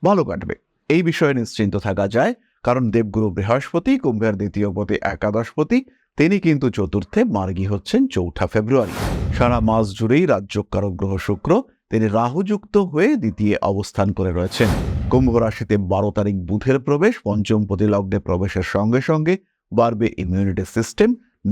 ভালো কাটবে এই বিষয়ে নিশ্চিন্ত থাকা যায়, কারণ দেবগুরু বৃহস্পতি কুম্ভের দ্বিতীয় পতি একাদশপতি, তিনি কিন্তু চতুর্থে মার্গী হচ্ছেন 4 ফেব্রুয়ারি। সারা মাস জুড়েই রাজ্যকারক গ্রহ শুক্র তিনি রাহুযুক্ত হয়ে দ্বিতীয় অবস্থান করে রয়েছেন। কুম্ভ রাশিতে 12 তারিখ বুধের প্রবেশ পঞ্চমপতি লগ্নে প্রবেশের সঙ্গে সঙ্গে বাড়বে ইমিউনিটি সিস্টেম।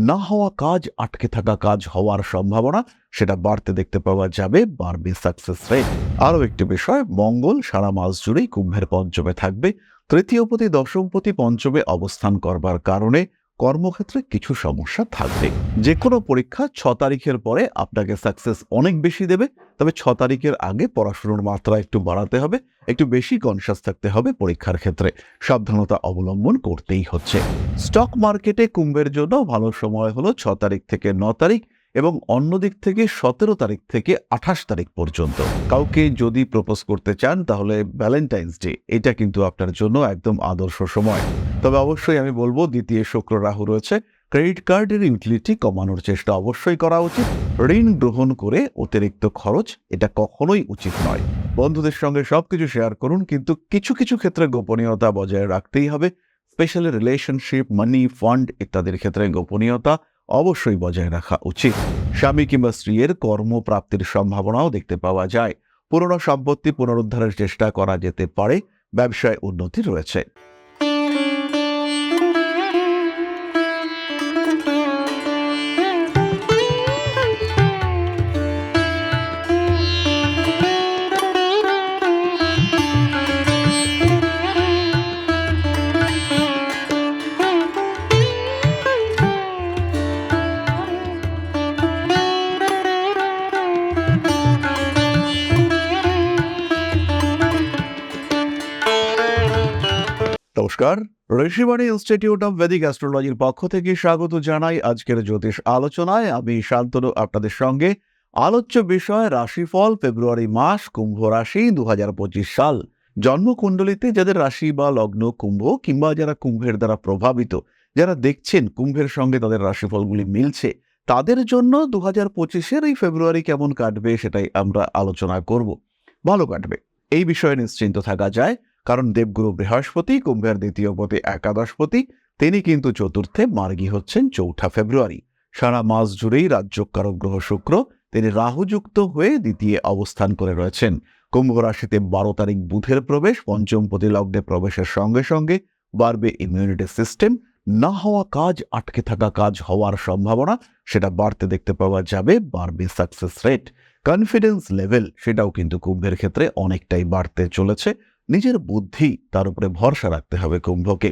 না হওয়া কাজ, আটকে থাকা কাজ হওয়ার সম্ভাবনা সেটা বাড়তে দেখতে পাওয়া যাবে, বাড়বে সাকসেস রেট। আরও একটি বিষয়, মঙ্গল সারা মাস জুড়েই কুম্ভের পঞ্চমে থাকবে। তৃতীয়পতি দশমপতি পঞ্চমে অবস্থান করবার কারণে কর্মক্ষেত্রে কিছু সমস্যা থাকবে। যে কোনো পরীক্ষা 6 তারিখের পরে আপনাকে সাকসেস অনেক বেশি দেবে, তবে 6 তারিখের আগে পড়াশোনার মাত্রা একটু বাড়াতে হবে, একটু বেশি কনসাস থাকতে হবে পরীক্ষার ক্ষেত্রে, সাবধানতা অবলম্বন করতেই হচ্ছে। স্টক মার্কেটে কুম্ভের জন্য ভালো সময় হলো 6 তারিখ থেকে 9 তারিখ এবং অন্যদিক থেকে 17 তারিখ থেকে 28 তারিখ পর্যন্ত। কাউকে যদি প্রপোজ করতে চান তাহলে ভ্যালেন্টাইন্স ডে এটা কিন্তু আপনার জন্য একদম আদর্শ সময়। তবে অবশ্যই আমি বলবো, দ্বিতীয় শুক্র রাহু রয়েছে, ক্রেডিট কার্ডের ইউটিলিটি কমানোর চেষ্টা অবশ্যই করা উচিত। ঋণ গ্রহণ করে অতিরিক্ত খরচ এটা কখনোই উচিত নয়। বন্ধুদের সঙ্গে সবকিছু শেয়ার করুন, কিন্তু কিছু কিছু ক্ষেত্রে গোপনীয়তা বজায় রাখতেই হবে। স্পেশালি রিলেশনশিপ, মানি, ফান্ড ইত্যাদির ক্ষেত্রে গোপনীয়তা অবশ্যই বজায় রাখা উচিত। স্বামী কিংবা স্ত্রীর কর্মপ্রাপ্তির সম্ভাবনাও দেখতে পাওয়া যায়। পুরনো সম্পত্তি পুনরুদ্ধারের চেষ্টা করা যেতে পারে। ব্যবসায় উন্নতি রয়েছে। নমস্কার, ঋষিবাণী ইনস্টিটিউট অব ভেদিক অ্যাস্ট্রোলজির পক্ষ থেকে স্বাগত জানাই আজকের জ্যোতিষ আলোচনায়। আমি শান্তনু আপনাদের সঙ্গে। আলোচ্য বিষয় রাশিফল ফেব্রুয়ারি মাস, কুম্ভ রাশি, 2025 সাল। জন্মকুণ্ডলিতে যাদের রাশি বা লগ্ন কুম্ভ কিংবা যারা কুম্ভের দ্বারা প্রভাবিত, যারা দেখছেন কুম্ভের সঙ্গে তাদের রাশিফলগুলি মিলছে, তাদের জন্য 2025-এর এই ফেব্রুয়ারি কেমন কাটবে সেটাই আমরা আলোচনা করব। ভালো কাটবে এই বিষয়ে নিশ্চিন্ত থাকা যায়, কারণ দেবগুরু বৃহস্পতি কুম্ভের দ্বিতীয় পতি একাদশপতি, তিনি কিন্তু চতুর্থে মার্গী হচ্ছেন 4 ফেব্রুয়ারি। সারা মাস জুড়েই রাজ্যকারক গ্রহ শুক্র তিনি রাহুযুক্ত হয়ে দ্বিতীয় অবস্থান করে রয়েছেন। কুম্ভ রাশিতে 12 তারিখ বুধের প্রবেশ পঞ্চমপতি লগ্নে প্রবেশের সঙ্গে সঙ্গে বাড়বে ইমিউনিটি সিস্টেম। না হওয়া কাজ, আটকে থাকা কাজ হওয়ার সম্ভাবনা সেটা বাড়তে দেখতে পাওয়া যাবে, বাড়বে সাকসেস রেট। কনফিডেন্স লেভেল সেটাও কিন্তু কুম্ভের ক্ষেত্রে অনেকটাই বাড়তে চলেছে। নিজের বুদ্ধি, তার উপরে ভরসা রাখতে হবে কুম্ভকে।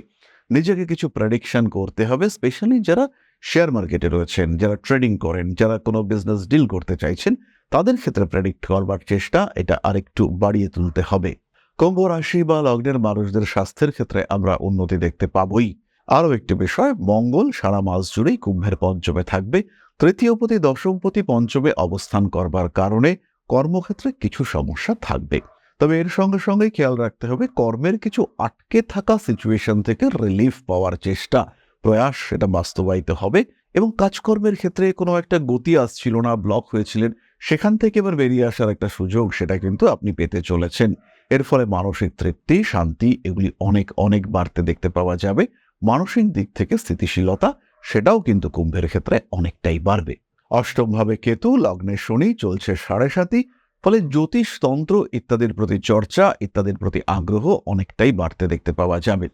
নিজেকে কিছু প্রেডিকশন করতে হবে, স্পেশালি যারা শেয়ার মার্কেটে রয়েছেন, যারা ট্রেডিং করেন, যারা কোনো বিজনেস ডিল করতে চাইছেন, তাদের ক্ষেত্রে প্রেডিক্ট করবার চেষ্টা এটা আরেকটু বাড়িয়ে তুলতে হবে। কুম্ভ রাশি বা লগ্নের মানুষদের স্বাস্থ্যের ক্ষেত্রে আমরা উন্নতি দেখতে পাবই। আরও একটি বিষয়, মঙ্গল সারা মাস জুড়েই কুম্ভের পঞ্চমে থাকবে। তৃতীয়পতি দশমপতি পঞ্চমে অবস্থান করবার কারণে কর্মক্ষেত্রে কিছু সমস্যা থাকবে। তবে এর সঙ্গে সঙ্গে খেয়াল রাখতে হবে, কর্মের কিছু আটকে থাকা সিচুয়েশন থেকে রিলিফ পাওয়ার চেষ্টা, প্রয়াস সেটা বাস্তবায়িত হবে এবং কাজকর্মের ক্ষেত্রে কোনো একটা গতি আসছিল না, ব্লক হয়েছিলেন, সেখান থেকে এবার বেরিয়ে আসার একটা সুযোগ সেটা কিন্তু আপনি পেতে চলেছেন। এর ফলে মানসিক তৃপ্তি, শান্তি এগুলি অনেক অনেক বাড়তে দেখতে পাওয়া যাবে। মানসিক দিক থেকে স্থিতিশীলতা সেটাও কিন্তু কুম্ভের ক্ষেত্রে অনেকটাই বাড়বে। অষ্টমভাবে কেতু, লগ্নে শনি, চলছে 7.5, ফলে জ্যোতিষ, তন্ত্র ইত্যাদির প্রতি চর্চা, ইত্যাদির প্রতি আগ্রহ অনেকটাই বাড়তে দেখতে পাওয়া যাবে।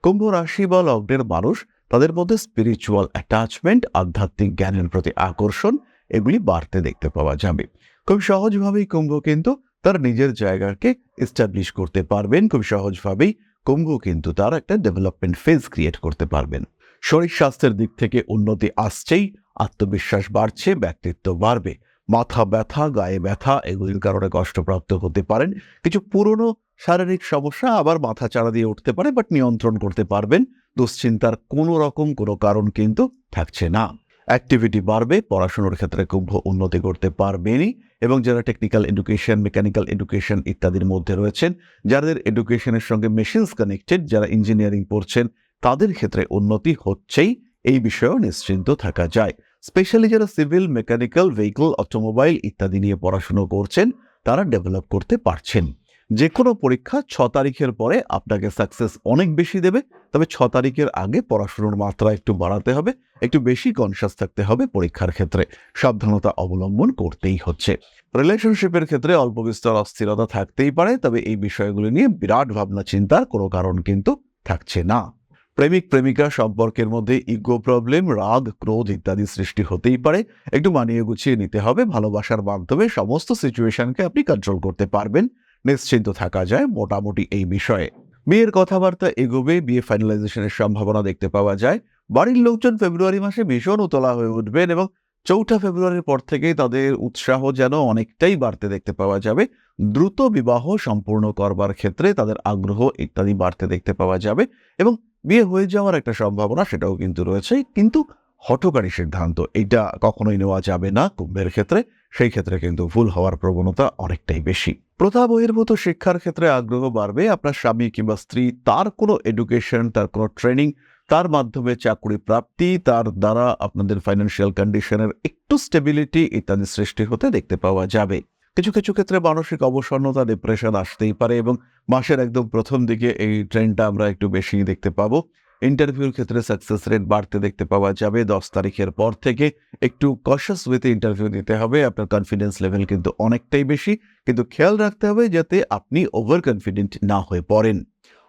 কুম্ভ রাশি বা লগ্নের মানুষ, তাদের মধ্যে স্পিরিচুয়াল অ্যাটাচমেন্ট, আধ্যাত্মিক জ্ঞানের প্রতি আকর্ষণ এগুলি বাড়তে দেখতে পাওয়া যাবে। খুব সহজভাবেই কুম্ভ কিন্তু তার নিজের জায়গাকে এস্টাবলিশ করতে পারবেন। খুব সহজভাবেই কুম্ভ কিন্তু তার একটা ডেভেলপমেন্ট ফেজ ক্রিয়েট করতে পারবেন। শরীর স্বাস্থ্যের দিক থেকে উন্নতি আসছেই, আত্মবিশ্বাস বাড়ছে, ব্যক্তিত্ব বাড়বে। মাথা ব্যথা, গায়ে ব্যথা এগুলির কারণে কষ্টপ্রাপ্ত হতে পারেন। কিছু পুরনো শারীরিক সমস্যা আবার মাথা চাড়া দিয়ে উঠতে পারে, বাট নিয়ন্ত্রণ করতে পারবেন। দুশ্চিন্তার কোনো রকম কোনো কারণ কিন্তু থাকছে না। অ্যাক্টিভিটি বাড়বে, পড়াশোনার ক্ষেত্রে কুম্ভ উন্নতি করতে পারবেনই। এবং যারা টেকনিক্যাল এডুকেশন, মেকানিক্যাল এডুকেশন ইত্যাদির মধ্যে রয়েছেন, যাদের এডুকেশনের সঙ্গে মেশিনস কানেক্টেড, যারা ইঞ্জিনিয়ারিং পড়ছেন, তাদের ক্ষেত্রে উন্নতি হচ্ছেই, এই বিষয়েও নিশ্চিন্ত থাকা যায়। স্পেশালি যারা সিভিল, মেকানিক্যাল, ভেহিকল, অটোমোবাইল ইত্যাদি নিয়ে পড়াশুনো করছেন, তারা ডেভেলপ করতে পারছেন। যে কোনো পরীক্ষা 6 তারিখের পরে আপনাকে সাকসেস অনেক বেশি দেবে। তবে 6 তারিখের আগে পড়াশোনার মাত্রা একটু বাড়াতে হবে, একটু বেশি কনশাস থাকতে হবে পরীক্ষার ক্ষেত্রে। সাবধানতা অবলম্বন করতেই হচ্ছে। রিলেশনশিপের ক্ষেত্রে অল্প বিস্তর অস্থিরতা থাকতেই পারে, তবে এই বিষয়গুলি নিয়ে বিরাট ভাবনা চিন্তার কোনো কারণ কিন্তু থাকছে না। প্রেমিক প্রেমিকা সম্পর্কের মধ্যে ইগো প্রবলেম, রাগ, ক্রোধ ইত্যাদি সৃষ্টি হতেই পারে। একটু মানিয়ে গুছিয়ে নিতে হবে। ভালোবাসার মাধ্যমে সমস্ত সিচুয়েশনকে আপনি কন্ট্রোল করতে পারবেন, নিশ্চিন্ত থাকা যায় মোটামুটি এই বিষয়ে। বিয়ের কথাবার্তা এগোবে, বিয়ে ফাইনালাইজেশনের সম্ভাবনা দেখতে পাওয়া যায়। বাড়ির লোকজন ফেব্রুয়ারি মাসে ভীষণ উতলা হয়ে উঠবেন এবং 4 ফেব্রুয়ারির পর থেকেই তাদের উৎসাহ যেন অনেকটাই বাড়তে দেখতে পাওয়া যাবে। দ্রুত বিবাহ সম্পূর্ণ করবার ক্ষেত্রে তাদের আগ্রহ ইত্যাদি বাড়তে দেখতে পাওয়া যাবে এবং বিয়ে হয়ে যাওয়ার একটা সম্ভাবনা সেটাও কিন্তু রয়েছে। কিন্তু হঠকারী সিদ্ধান্ত এটা কখনোই নেওয়া যাবে না কুম্ভের ক্ষেত্রে। সেই ক্ষেত্রে কিন্তু ভুল হওয়ার প্রবণতা অনেকটাই বেশি। প্রথা বহির্ভূত শিক্ষার ক্ষেত্রে আগ্রহ বাড়বে। আপনার স্বামী কিংবা স্ত্রী তার কোনো এডুকেশন, তার কোনো ট্রেনিং, তার মাধ্যমে চাকরি প্রাপ্তি, তার দ্বারা আপনাদের ফাইন্যান্সিয়াল কন্ডিশনের একটু স্টেবিলিটি ইত্যাদি সৃষ্টি হতে দেখতে পাওয়া যাবে। কিছু কিছু ক্ষেত্রে মানসিক অবসন্নতা, ডিপ্রেশন আসতেই পারে এবং মাসের একদম প্রথম দিকে এই ট্রেন্ডটা আমরা একটু বেশি দেখতে পাবো। ইন্টারভিউর ক্ষেত্রে সাকসেস রেট বাড়তে দেখতে পাওয়া যাবে। 10 তারিখের পর থেকে একটু কশাস ওয়েতে ইন্টারভিউ দিতে হবে। আপনার কনফিডেন্স লেভেল কিন্তু অনেকটাই বেশি, কিন্তু খেয়াল রাখতে হবে যাতে আপনি ওভার কনফিডেন্ট না হয়ে পড়েন।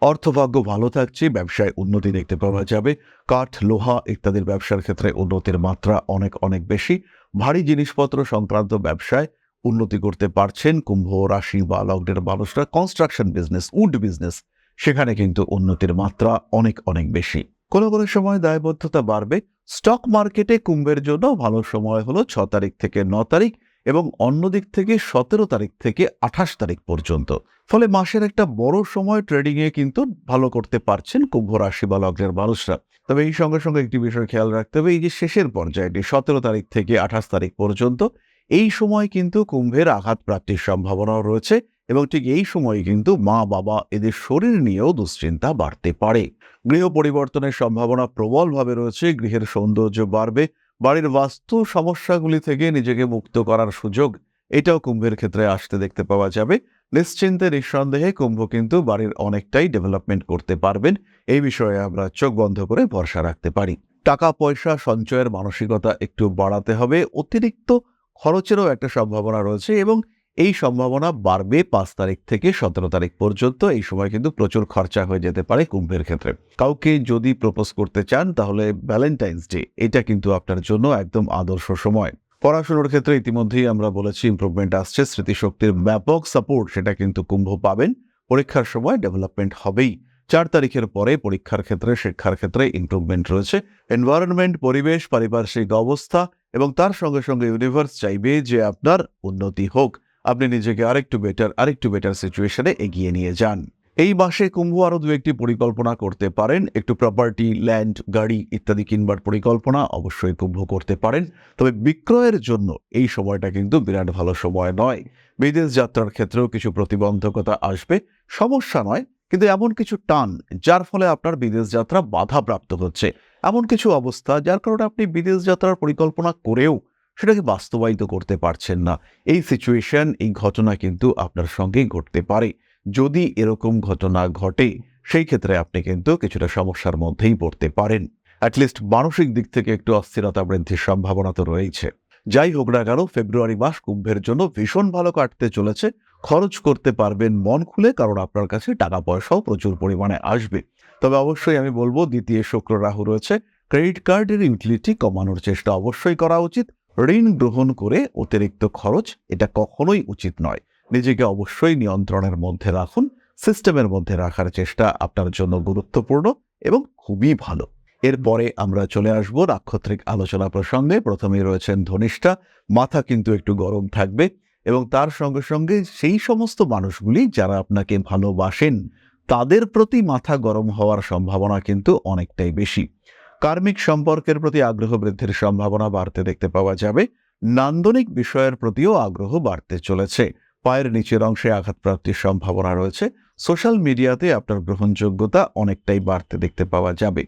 অর্থভাগ্য ভালো থাকছে, ব্যবসায় উন্নতি দেখতে পাওয়া যাবে। কাঠ, লোহা ইত্যাদির ব্যবসার ক্ষেত্রে উন্নতির মাত্রা অনেক অনেক বেশি। ভারী জিনিসপত্র সংক্রান্ত ব্যবসায় উন্নতি করতে পারছেন কুম্ভ রাশি বা লগ্নের মানুষরা। কনস্ট্রাকশন বিজনেস, উড বিজনেস, সেখানে কিন্তু উন্নতির মাত্রা অনেক অনেক বেশি। কোনো কোনো সময় দায়বদ্ধতা বাড়বে। স্টক মার্কেটে কুম্ভের জন্য ভালো সময় হলো 6 তারিখ থেকে 9 তারিখ এবং অন্য দিক থেকে 17 তারিখ থেকে 28 তারিখ পর্যন্ত। ফলে মাসের একটা বড় সময় ট্রেডিংয়ে কিন্তু ভালো করতে পারছেন কুম্ভ রাশি বা লগ্নের মানুষরা। তবে এই সঙ্গে সঙ্গে একটি বিষয় খেয়াল রাখতে হবে, এই যে শেষের পর্যায়টি 17 তারিখ থেকে 28 তারিখ পর্যন্ত, এই সময় কিন্তু কুম্ভের আঘাত প্রাপ্তির সম্ভাবনাও রয়েছে এবং ঠিক এই সময় কিন্তু মা বাবা এদের শরীর নিয়েও দুশ্চিন্তা বাড়তে পারে। গৃহ পরিবর্তনের সম্ভাবনা প্রবলভাবে রয়েছে। গৃহের সৌন্দর্য বাড়বে। বাড়ির বাস্তু সমস্যাগুলি থেকে নিজেকে মুক্ত করার সুযোগ এটাও কুম্ভের ক্ষেত্রে আসতে দেখতে পাওয়া যাবে। নিশ্চিন্তে নিঃসন্দেহে কুম্ভ কিন্তু বাড়ির অনেকটাই ডেভেলপমেন্ট করতে পারবেন। এই বিষয়ে আমরা চোখ বন্ধ করে ভরসা রাখতে পারি। টাকা পয়সা সঞ্চয়ের মানসিকতা একটু বাড়াতে হবে। অতিরিক্ত খরচেরও একটা সম্ভাবনা রয়েছে এবং এই সম্ভাবনা বাড়বে 5 তারিখ থেকে 17 তারিখ পর্যন্ত। এই সময় কিন্তু প্রচুর খরচা হয়ে যেতে পারে কুম্ভের ক্ষেত্রে। কাউকে যদি প্রপোজ করতে চান তাহলে ভ্যালেন্টাইন্স ডে এটা কিন্তু আপনার জন্য একদম আদর্শ সময়। পড়াশোনার ক্ষেত্রে ইতিমধ্যেই আমরা বলেছি ইমপ্রুভমেন্ট আসছে। স্মৃতিশক্তির ব্যাপক সাপোর্ট সেটা কিন্তু কুম্ভ পাবেন। পরীক্ষার সময় ডেভেলপমেন্ট হবেই। 4 তারিখের পরে পরীক্ষার ক্ষেত্রে, শিক্ষার ক্ষেত্রে ইমপ্রুভমেন্ট রয়েছে। এনভায়রনমেন্ট, পরিবেশ, পারিপার্শ্বিক অবস্থা এবং তার সঙ্গে সঙ্গে ইউনিভার্স চাইবে যে আপনার উন্নতি হোক, আপনি নিজেকে আরেকটু বেটার সিচুয়েশনে এগিয়ে নিয়ে যান। এই মাসে কুম্ভ আরো 2-1টি পরিকল্পনা করতে পারেন। একটু প্রপার্টি, ল্যান্ড, গাড়ি ইত্যাদি কিনবার পরিকল্পনা অবশ্যই কুম্ভ করতে পারেন। তবে বিক্রয়ের জন্য এই সময়টা কিন্তু বিরাট ভালো সময় নয়। বিদেশ যাত্রার ক্ষেত্রেও কিছু প্রতিবন্ধকতা আসবে। সমস্যা নয়, কিন্তু এমন কিছু টান যার ফলে আপনার বিদেশ যাত্রা বাধাপ্রাপ্ত হচ্ছে। এমন কিছু অবস্থা যার কারণে আপনি বিদেশ যাত্রার পরিকল্পনা করেও সেটাকে বাস্তবায়িত করতে পারছেন না। এই সিচুয়েশন, এই ঘটনা কিন্তু আপনার সঙ্গেই ঘটতে পারে। যদি এরকম ঘটনা ঘটে সেই ক্ষেত্রে আপনি কিন্তু কিছুটা সমস্যার মধ্যেই পড়তে পারেন। অ্যাটলিস্ট মানসিক দিক থেকে একটু অস্থিরতা বৃদ্ধির সম্ভাবনা তো রয়েছে। যাই হোক না কেন, ফেব্রুয়ারি মাস কুম্ভের জন্য ভীষণ ভালো কাটতে চলেছে। খরচ করতে পারবেন মন খুলে, কারণ আপনার কাছে টাকা পয়সাও প্রচুর পরিমাণে আসবে। তবে অবশ্যই আমি বলবো, দ্বিতীয় শুক্র রাহু রয়েছে। ক্রেডিট কার্ডের ইউটিলিটি কমানোর চেষ্টা অবশ্যই করা উচিত। ঋণ গ্রহণ করে অতিরিক্ত খরচ এটা কখনোই উচিত নয়। নিজেকে অবশ্যই নিয়ন্ত্রণের মধ্যে রাখুন। সিস্টেমের মধ্যে রাখার চেষ্টা আপনার জন্য গুরুত্বপূর্ণ এবং খুবই ভালো। এরপরে আমরা চলে আসব নাক্ষত্রিক আলোচনা প্রসঙ্গে। প্রথমেই রয়েছেন ধনিষ্ঠা। মাথা কিন্তু একটু গরম থাকবে এবং তার সঙ্গে সঙ্গে সেই সমস্ত মানুষগুলি যারা আপনাকে ভালোবাসেন তাদের প্রতি মাথা গরম হওয়ার সম্ভাবনা কিন্তু অনেকটাই বেশি। কার্মিক সম্পর্কের প্রতি আগ্রহ বৃদ্ধির সম্ভাবনা বাড়তে দেখতে পাওয়া যাবে। নান্দনিক বিষয়ের প্রতিও আগ্রহ বাড়তে চলেছে। পায়ের নিচের অংশে আঘাতপ্রাপ্তির সম্ভাবনা রয়েছে। সোশ্যাল মিডিয়াতে আপনার গ্রহণযোগ্যতা অনেকটাই বাড়তে দেখতে পাওয়া যাবে।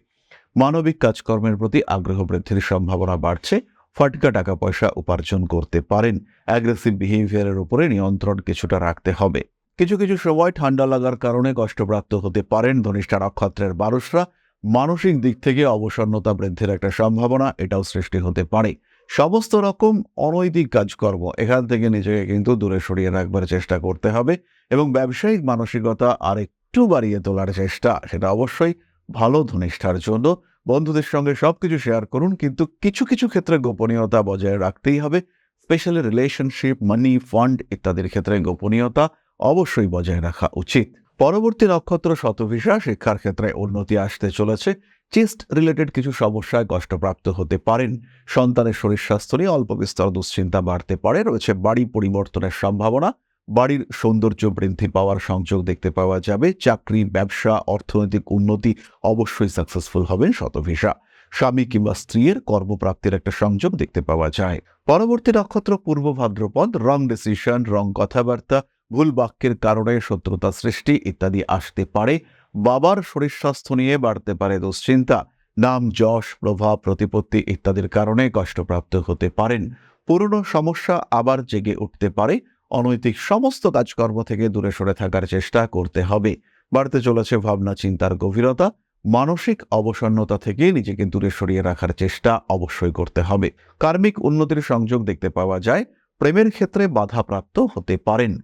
মানবিক কাজকর্মের প্রতি আগ্রহ বৃদ্ধির সম্ভাবনা বাড়ছে। ফাটকা টাকা পয়সা উপার্জন করতে পারেন। অ্যাগ্রেসিভ বিহেভিয়ারের উপরে নিয়ন্ত্রণ কিছুটা রাখতে হবে। কিছু কিছু সময় ঠান্ডা লাগার কারণে কষ্টপ্রাপ্ত হতে পারেন ধনিষ্ঠা নক্ষত্রের মানুষরা। মানসিক দিক থেকে অবসন্নতা বৃদ্ধির একটা সম্ভাবনা এটাও সৃষ্টি হতে পারে। সমস্ত রকম অনৈতিক কাজকর্ম এখান থেকে নিজেকে কিন্তু দূরে সরিয়ে রাখবার চেষ্টা করতে হবে এবং ব্যবসায়িক মানসিকতা আর একটু বাড়িয়ে তোলার চেষ্টা সেটা অবশ্যই ভালো ধনিষ্ঠার জন্য। বন্ধুদের সঙ্গে সবকিছু শেয়ার করুন, কিন্তু কিছু কিছু ক্ষেত্রে গোপনীয়তা বজায় রাখতেই হবে। স্পেশালি রিলেশনশিপ, মানি, ফান্ড ইত্যাদির ক্ষেত্রে গোপনীয়তা অবশ্যই বজায় রাখা উচিত। পরবর্তী নক্ষত্র শতভিষা, শিক্ষার ক্ষেত্রে উন্নতি আসতে চলেছে। চেস্ট রিলেটেড কিছু সমস্যায় কষ্টপ্রাপ্ত হতে পারেন। সন্তানের শরীর স্বাস্থ্য নিয়ে অল্প বিস্তর দুশ্চিন্তা বাড়তে পারে। রয়েছে বাড়ি পরিবর্তনের সম্ভাবনা, বাড়ির সৌন্দর্য বৃদ্ধি পাওয়ার সংযোগ দেখতে পাওয়া যাবে। চাকরি, ব্যবসা, অর্থনৈতিক উন্নতি অবশ্যই সাকসেসফুল হবেন শতভিষা। স্বামী কিংবা স্ত্রীর কর্মপ্রাপ্তির একটা সংযোগ দেখতে পাওয়া যায়। পরবর্তী নক্ষত্র পূর্ব ভাদ্রপদ, রং ডিসিশন, রং কথাবার্তা, ভুল বাক্যের কারণে শত্রুতা সৃষ্টি ইত্যাদি আসতে পারে। বাবার শরীর স্বাস্থ্য নিয়ে বাড়তে পারে দুশ্চিন্তা। নাম, যশ, প্রভাব, প্রতিপত্তি ইত্যাদির কারণে কষ্টপ্রাপ্ত হতে পারেন। পুরনো সমস্যা আবার জেগে উঠতে পারে। অনৈতিক সমস্ত কাজকর্ম থেকে দূরে সরে থাকার চেষ্টা করতে হবে। বাড়তে চলেছে ভাবনা চিন্তার গভীরতা। মানসিক অবসন্নতা থেকে নিজেকে দূরে সরিয়ে রাখার চেষ্টা অবশ্যই করতে হবে। কার্মিক উন্নতির সংযোগ দেখতে পাওয়া যায়। প্রেমের ক্ষেত্রে বাধাপ্রাপ্ত হতে পারেন।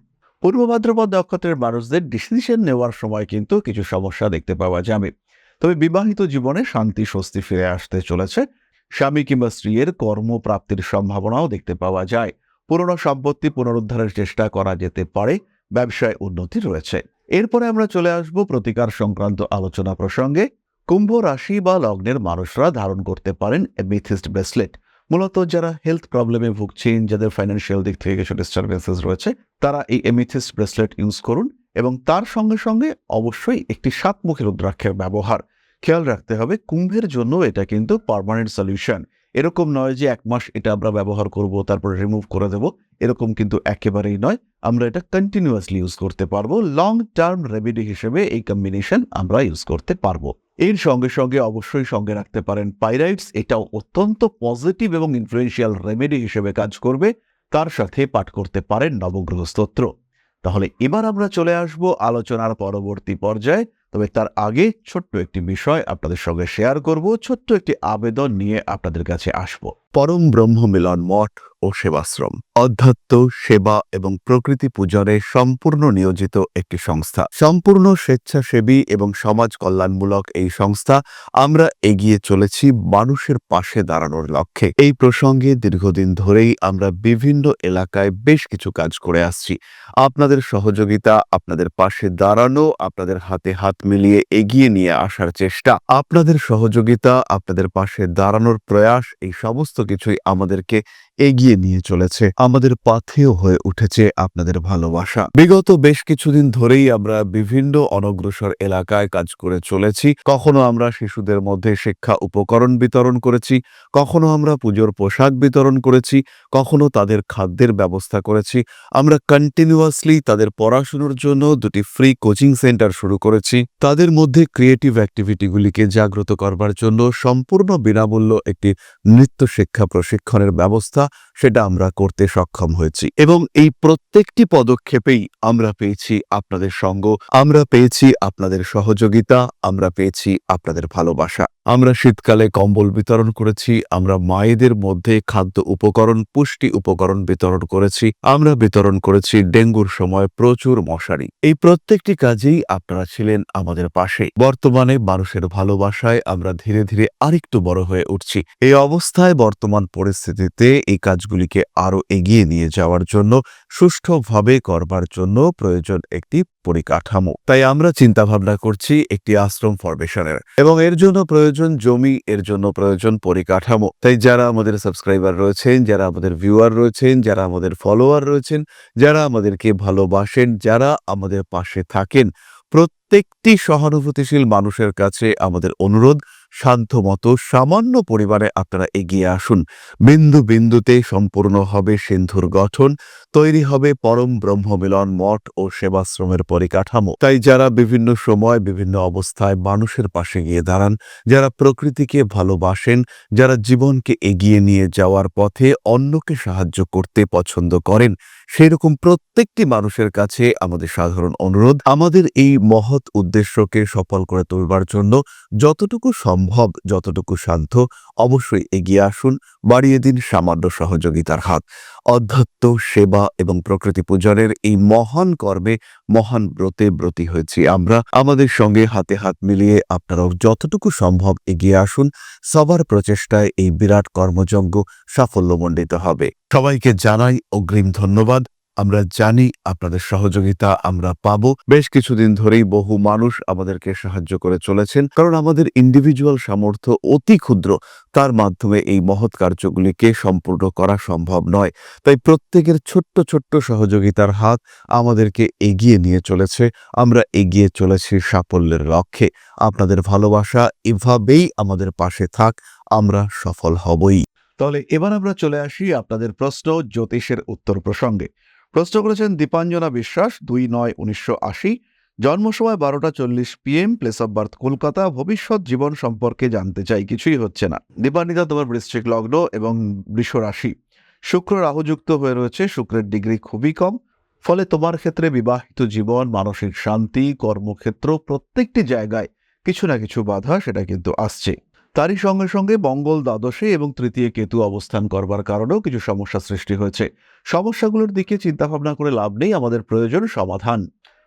পূর্ব ভাদ্রপদ নক্ষত্রের মানুষদের ডিসিশন নেওয়ার সময় কিন্তু কিছু সমস্যা দেখতে পাওয়া যাবে। তবে বিবাহিত জীবনে শান্তি স্বস্তি ফিরে আসতে চলেছে। স্বামী কিংবা স্ত্রীর কর্মপ্রাপ্তির সম্ভাবনাও দেখতে পাওয়া যায়। পুরনো সম্পত্তি পুনরুদ্ধারের চেষ্টা করা যেতে পারে। ব্যবসায় উন্নতি রয়েছে। এরপরে আমরা চলে আসব প্রতিকার সংক্রান্ত আলোচনা প্রসঙ্গে। কুম্ভ রাশি বা লগ্নের মানুষরা ধারণ করতে পারেন এমিথিস্ট ব্রেসলেট। মূলত যারা হেলথ প্রবলেমে ভুগছেন, যাদের ফাইন্যান্সিয়াল দিক থেকে কিছু ডিস্টারবেন্সেস রয়েছে, তারা এই এমিথিস্ট ব্রেসলেট ইউজ করুন এবং তার সঙ্গে সঙ্গে অবশ্যই একটি সাতমুখী রুদ্রাক্ষের ব্যবহার। খেয়াল রাখতে হবে কুম্ভের জন্য এটা কিন্তু পার্মানেন্ট সলিউশন। এরকম নয় যে 1 মাস এটা আমরা ব্যবহার করব তারপরে রিমুভ করে দেব, এরকম কিন্তু একেবারেই নয়। আমরা এটা কন্টিনিউয়াসলি ইউজ করতে পারবো। লং টার্ম রেমেডি হিসেবে এই কম্বিনেশন আমরা ইউজ করতে পারবো। এর সঙ্গে সঙ্গে অবশ্যই সঙ্গে রাখতে পারেন পাইরাইটস। এটাও অত্যন্ত পজিটিভ এবং ইনফ্লুয়েন্সিয়াল রেমেডি হিসেবে কাজ করবে। তার সাথে পাঠ করতে পারেন নবগ্রহ স্তোত্র। তাহলে এবার আমরা চলে আসব আলোচনার পরবর্তী পর্যায়ে। তবে তার আগে ছোট্ট একটি বিষয় আপনাদের সঙ্গে শেয়ার করব, ছোট্ট একটি আবেদন নিয়ে আপনাদের কাছে আসব। পরম ব্রহ্ম মিলন মঠ ও সেবাশ্রম অধ্যাত্ম, সেবা এবং প্রকৃতি পূজনে সম্পূর্ণ নিয়োজিত একটি সংস্থা। সম্পূর্ণ স্বেচ্ছাসেবী এবং সমাজ কল্যাণমূলক এই সংস্থা। আমরা এগিয়ে চলেছি মানুষের পাশে দাঁড়ানোর লক্ষ্যে। এই প্রসঙ্গে দীর্ঘদিন ধরেই আমরা বিভিন্ন এলাকায় বেশ কিছু কাজ করে আসছি। আপনাদের সহযোগিতা, আপনাদের পাশে দাঁড়ানো, আপনাদের হাতে হাত মিলিয়ে এগিয়ে নিয়ে আসার চেষ্টা, আপনাদের সহযোগিতা, আপনাদের পাশে দাঁড়ানোর প্রয়াস, এই সমস্ত কিছুই আমাদেরকে এগিয়ে নিয়ে চলেছে। আমাদের পাথেয় হয়ে উঠেছে আপনাদের ভালোবাসা। বিগত বেশ কিছুদিন ধরেই আমরা বিভিন্ন অনগ্রসর এলাকায় কাজ করে চলেছি। কখনো আমরা শিশুদের মধ্যে শিক্ষা উপকরণ বিতরণ করেছি, কখনো আমরা পুজোর পোশাক বিতরণ করেছি, কখনো তাদের খাদ্যের ব্যবস্থা করেছি। আমরা কন্টিনিউয়াসলি তাদের পড়াশুনোর জন্য 2টি ফ্রি কোচিং সেন্টার শুরু করেছি। তাদের মধ্যে ক্রিয়েটিভ অ্যাক্টিভিটিগুলিকে জাগ্রত করবার জন্য সম্পূর্ণ বিনামূল্য একটি নৃত্য শিক্ষা প্রশিক্ষণের ব্যবস্থা সেটা আমরা করতে সক্ষম হয়েছি। এবং এই প্রত্যেকটি পদক্ষেপেই আমরা পেয়েছি আপনাদের সঙ্গ, আমরা পেয়েছি আপনাদের সহযোগিতা, আমরা পেয়েছি আপনাদের ভালোবাসা। আমরা শীতকালে কম্বল বিতরণ করেছি, আমরা মায়েদের মধ্যে খাদ্য উপকরণ, পুষ্টি উপকরণ বিতরণ করেছি, আমরা বিতরণ করেছি ডেঙ্গুর সময় প্রচুর মশারি। এই প্রত্যেকটি কাজেই আপনারা ছিলেন আমাদের পাশে। বর্তমানে মানুষের ভালোবাসায় আমরা ধীরে ধীরে আরেকটু বড় হয়ে উঠছি। এই অবস্থায় বর্তমান পরিস্থিতিতে এই কাজগুলিকে আরো এগিয়ে নিয়ে যাওয়ার জন্য, সুষ্ঠুভাবে করবার জন্য প্রয়োজন একটি পরিকাঠামো। তাই আমরা চিন্তা ভাবনা করছি একটি আশ্রম ফরমেশনের, এবং এর জন্য প্রয়োজন জমি, এর জন্য প্রয়োজন পরিকাঠামো। তাই যারা আমাদের সাবস্ক্রাইবার রয়েছেন, যারা আমাদের ভিউয়ার রয়েছেন, যারা আমাদের ফলোয়ার রয়েছেন, যারা আমাদেরকে ভালোবাসেন, যারা আমাদের পাশে থাকেন, প্রত্যেকটি সহানুভূতিশীল মানুষের কাছে আমাদের অনুরোধ, শান্ত মতো সামান্য পরিবারে আপনারা এগিয়ে আসুন। বিন্দু বিন্দুতে সম্পূর্ণ হবে সিন্ধুর গঠন, তৈরি হবে পরম ব্রহ্মমিলন মঠ ও সেবাশ্রমের পরিকাঠামো। তাই যারা বিভিন্ন সময় বিভিন্ন অবস্থায় মানুষের পাশে গিয়ে দাঁড়ান, যারা প্রকৃতিকে ভালোবাসেন, যারা জীবনকে এগিয়ে নিয়ে যাওয়ার পথে অন্যকে সাহায্য করতে পছন্দ করেন, সেরকম প্রত্যেকটি মানুষের কাছে আমাদের সাধারণ অনুরোধ, আমাদের এই মহৎ উদ্দেশ্যকে সফল করে তুলবার জন্য যতটুকু সম্ভব, যতটুকু সাধ্য অবশ্যই এগিয়ে আসুন, বাড়িয়ে দিন সামান্য সহযোগিতার হাত। অধ্যাত্ম, সেবা এবং প্রকৃতি পূজনের এই মহান কর্মে, মহান ব্রতে ব্রতী হয়েছি আমরা। আমাদের সঙ্গে হাতে হাত মিলিয়ে আপনারাও যতটুকু সম্ভব এগিয়ে আসুন। সবার প্রচেষ্টায় এই বিরাট কর্মযজ্ঞ সাফল্যমণ্ডিত হবে। সবাইকে জানাই অগ্রিম ধন্যবাদ। আমরা জানি আপনাদের সহযোগিতা আমরা পাবো। বেশ কিছুদিন ধরেই বহু মানুষ আমাদেরকে সাহায্য করে চলেছেন, কারণ আমাদের ইন্ডিভিজুয়াল সামর্থ্য অতি ক্ষুদ্র, তার মাধ্যমে এই মহৎ কার্যগুলিকে সম্পূর্ণ করা সম্ভব নয়। তাই প্রত্যেকের ছোট্ট ছোট্ট সহযোগিতার হাত আমাদেরকে এগিয়ে নিয়ে চলেছে। আমরা এগিয়ে চলেছি সাফল্যের লক্ষ্যে। আপনাদের ভালোবাসা এভাবেই আমাদের পাশে থাক, আমরা সফল হবই। তাহলে এবার আমরা চলে আসি আপনাদের প্রশ্ন জ্যোতিষের উত্তর প্রসঙ্গে। প্রশ্ন করেছেন দীপাঞ্জনা বিশ্বাস, 2/9/1980, জন্ম সময় 12:40 PM, place of birth Kolkata. ভবিষ্যৎ জীবন সম্পর্কে জানতে চাই, কিছুই হচ্ছে না। দীপান্বিতা, তোমার বৃশ্চিক লগ্ন এবং বৃষ রাশি, শুক্র রাহুযুক্ত হয়ে রয়েছে, শুক্রের ডিগ্রি খুবই কম, ফলে তোমার ক্ষেত্রে বিবাহিত জীবন, মানসিক শান্তি, কর্মক্ষেত্র প্রত্যেকটি জায়গায় কিছু না কিছু বাধা সেটা কিন্তু আসছে। তারই সঙ্গে সঙ্গে মঙ্গল দ্বাদশে এবং তৃতীয় কেতু অবস্থান করবার কারণেও কিছু সমস্যা সৃষ্টি হয়েছে। সমস্যাগুলোর দিকে চিন্তাভাবনা করে লাভ নেই, আমাদের প্রয়োজন সমাধান।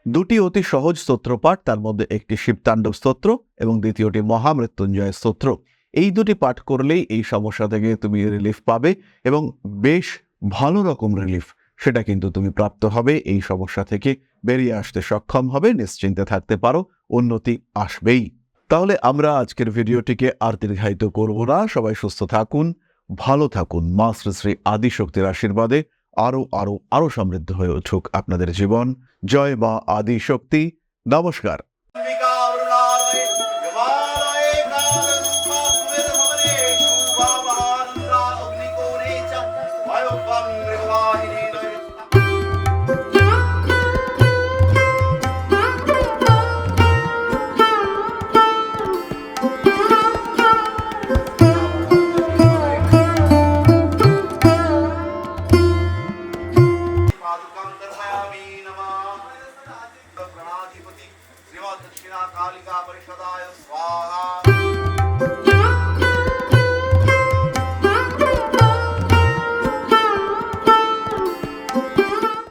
দুটি অতি সহজ স্তোত্রপাঠ, তার মধ্যে একটি শিবতাণ্ডব স্তোত্র এবং দ্বিতীয়টি মহামৃত্যুঞ্জয় স্তোত্র। এই দুটি পাঠ করলেই এই সমস্যা থেকে তুমি রিলিফ পাবে এবং বেশ ভালো রকম রিলিফ সেটা কিন্তু তুমি প্রাপ্ত হবে। এই সমস্যা থেকে বেরিয়ে আসতে সক্ষম হবে, নিশ্চিন্তে থাকতে পারো, উন্নতি আসবেই। তাহলে আমরা আজকের ভিডিওটিকে আর দীর্ঘায়িত করব না। সবাই সুস্থ থাকুন, ভালো থাকুন। মা শ্রী শ্রী আদিশক্তির আশীর্বাদে আরো আরো আরো সমৃদ্ধ হয়ে উঠুক আপনাদের জীবন। জয় মা আদিশক্তি। নমস্কার। दक्षिणा कालिका परिषदाय स्वाहा।